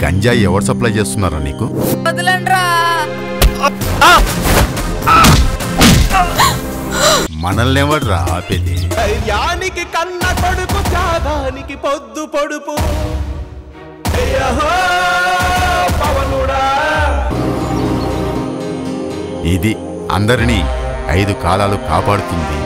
గంజాయి ఎవరు సప్లై చేస్తున్నారా నీకు? మనల్ని ఎవడ్రా ఆపేది? ధైర్యానికి కన్న కొడుకు, త్యాగానికి పొద్దు పొడుపు. ఇది అందరినీ 5 కాలాలు కాపాడుతుంది.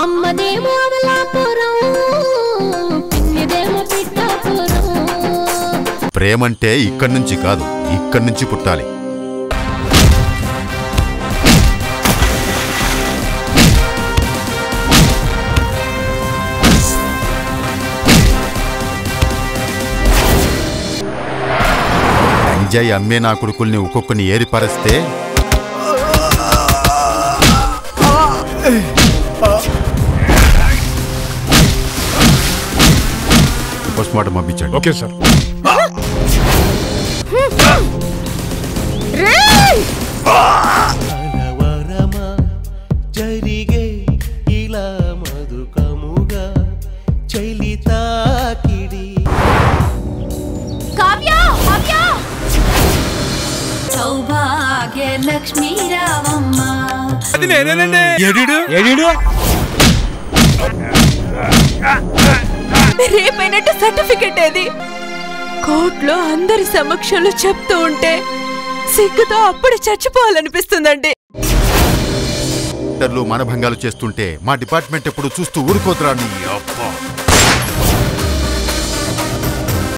అమ్మదేమో అమలాపురం, పిన్నిదేమో పిఠాపురం. ప్రేమంటే ఇక్కడి నుంచి కాదు, ఇక్కడి నుంచి పుట్టాలి. గంజాయి అమ్మే నా కొడుకుల్ని ఒక్కొక్కని ఏరిపరిస్తే పోస్ట్మార్టం పంపించండి. Okay sir. జరిగే ఇలా మధుకముగా చైలితాకిడి. సౌభాగ్య లక్ష్మీ రావమ్మ. అది నేనేనండి. రేపైనట్టు సర్టిఫికెట్ ఏది? కోర్టులో అందరి సమక్షంలో చెప్తూ ఉంటే సిగ్గుతో అప్పుడు చచ్చిపోవాలనిపిస్తుందండి. మానభంగాలు చేస్తుంటే మా డిపార్ట్మెంట్ ఎప్పుడు చూస్తూ ఊరుకోతురా నీ అబ్బా.